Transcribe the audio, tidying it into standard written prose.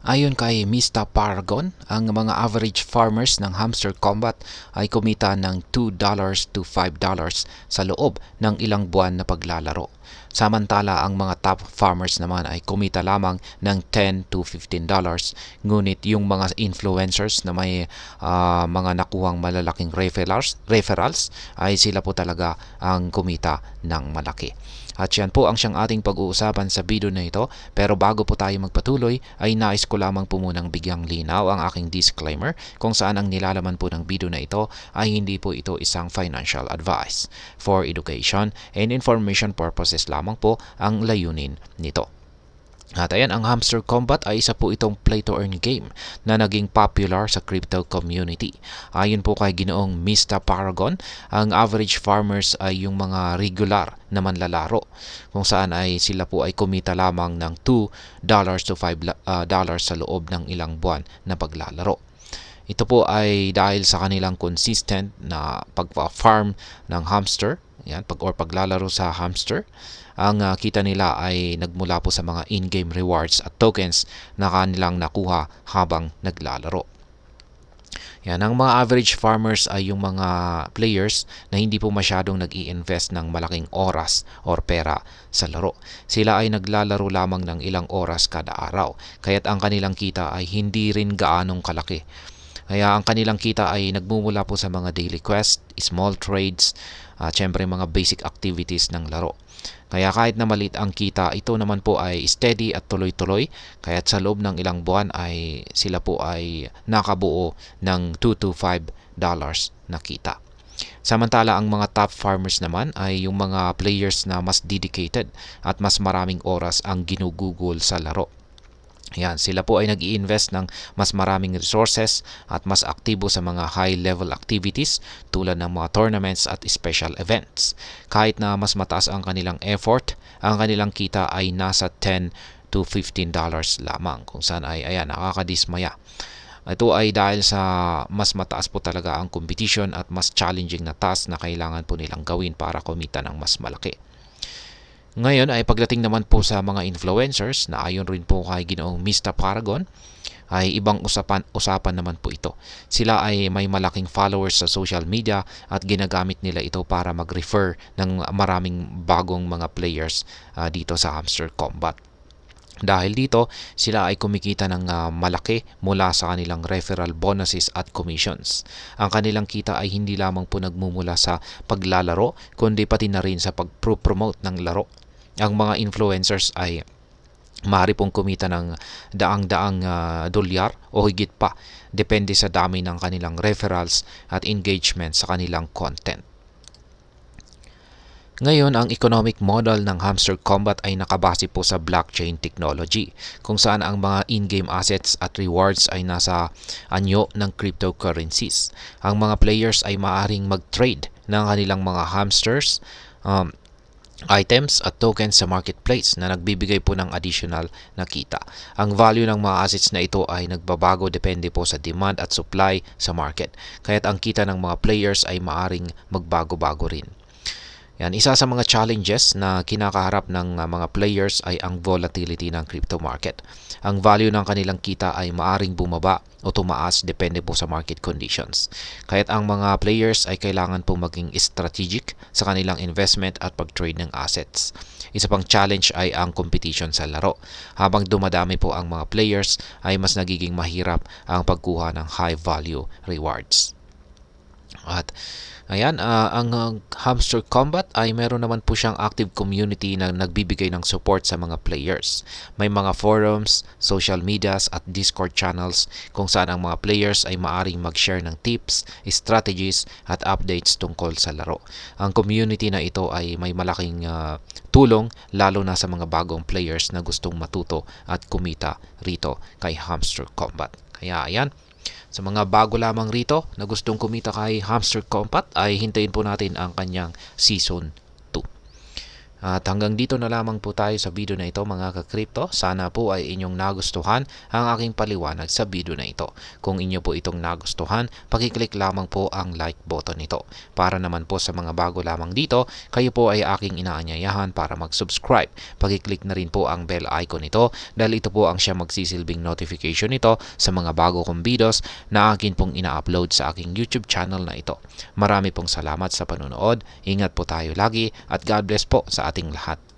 Ayon kay Mr. Paragon, ang mga average farmers ng Hamster Combat ay kumita ng $2 to $5 sa loob ng ilang buwan na paglalaro. Samantala ang mga top farmers naman ay kumita lamang ng $10 to $15. Ngunit yung mga influencers na may mga nakuhang malalaking referrals ay sila po talaga ang kumita ng malaki. At yan po ang siyang ating pag-uusapan sa video na ito. Pero bago po tayo magpatuloy ay nais ko lamang po munang bigyang linaw ang aking disclaimer kung saan ang nilalaman po ng video na ito ay hindi po ito isang financial advice. For education and information purposes lamang po ang layunin nito. At ayan, ang Hamster Combat ay isa po itong play-to-earn game na naging popular sa crypto community. Ayon po kay Ginoong Mr. Paragon, ang average farmers ay yung mga regular na manlalaro kung saan ay sila po ay kumita lamang ng $2 to $5 sa loob ng ilang buwan na paglalaro. Ito po ay dahil sa kanilang consistent na pag-farm ng hamster, yan, paglalaro sa hamster. Ang kita nila ay nagmula po sa mga in-game rewards at tokens na kanilang nakuha habang naglalaro. Yan, ang mga average farmers ay yung mga players na hindi po masyadong nag-i-invest ng malaking oras or pera sa laro. Sila ay naglalaro lamang ng ilang oras kada araw, kaya't ang kanilang kita ay hindi rin gaanong kalaki. Kaya ang kanilang kita ay nagmumula po sa mga daily quest, small trades, at syempre mga basic activities ng laro. Kaya kahit na maliit ang kita, ito naman po ay steady at tuloy-tuloy. Kaya sa loob ng ilang buwan ay sila po ay nakabuo ng $2 to $5 na kita. Samantala ang mga top farmers naman ay yung mga players na mas dedicated at mas maraming oras ang ginugugol sa laro. Yan, sila po ay nag-i-invest ng mas maraming resources at mas aktibo sa mga high-level activities tulad ng mga tournaments at special events. Kahit na mas mataas ang kanilang effort, ang kanilang kita ay nasa $10 to $15 lamang, kung saan ay ayan, nakakadismaya. Ito ay dahil sa mas mataas po talaga ang competition at mas challenging na task na kailangan po nilang gawin para kumita ng mas malaki. Ngayon ay pagdating naman po sa mga influencers na ayon rin po kay Ginoong Mr. Paragon ay ibang usapan naman po ito. Sila ay may malaking followers sa social media at ginagamit nila ito para mag-refer ng maraming bagong mga players dito sa Hamster Combat. Dahil dito, sila ay kumikita ng malaki mula sa kanilang referral bonuses at commissions. Ang kanilang kita ay hindi lamang po nagmumula sa paglalaro, kundi pati na rin sa pag-promote ng laro. Ang mga influencers ay maaari pong kumita ng daang-daang dolyar o higit pa, depende sa dami ng kanilang referrals at engagement sa kanilang content. Ngayon, ang economic model ng Hamster Combat ay nakabase po sa blockchain technology, kung saan ang mga in-game assets at rewards ay nasa anyo ng cryptocurrencies. Ang mga players ay maaaring mag-trade ng kanilang mga hamsters, items at tokens sa marketplace na nagbibigay po ng additional na kita. Ang value ng mga assets na ito ay nagbabago depende po sa demand at supply sa market. Kaya't ang kita ng mga players ay maaring magbago-bago rin. Yan, isa sa mga challenges na kinakaharap ng mga players ay ang volatility ng crypto market. Ang value ng kanilang kita ay maaring bumaba o tumaas depende po sa market conditions. Kaya't ang mga players ay kailangan po maging strategic sa kanilang investment at pag-trade ng assets. Isa pang challenge ay ang competition sa laro. Habang dumadami po ang mga players ay mas nagiging mahirap ang pagkuha ng high value rewards. At ayan, ang Hamster Combat ay meron naman po siyang active community na nagbibigay ng support sa mga players. May mga forums, social medias at Discord channels kung saan ang mga players ay maaring mag-share ng tips, strategies at updates tungkol sa laro. Ang community na ito ay may malaking tulong lalo na sa mga bagong players na gustong matuto at kumita rito kay Hamster Combat. Kaya ayan, sa mga bago lamang rito na gustong kumita kay Hamster Combat ay hintayin po natin ang kanyang Season 2. At hanggang dito na lamang po tayo sa video na ito mga ka-crypto. Sana po ay inyong nagustuhan ang aking paliwanag sa video na ito. Kung inyo po itong nagustuhan, pakiclick lamang po ang like button nito. Para naman po sa mga bago lamang dito, kayo po ay aking inaanyayahan para mag-subscribe. Pakiclick na rin po ang bell icon nito dahil ito po ang siya magsisilbing notification nito sa mga bago kong videos na akin pong ina-upload sa aking YouTube channel na ito. Marami pong salamat sa panunood. Ingat po tayo lagi at God bless po sa ating lahat.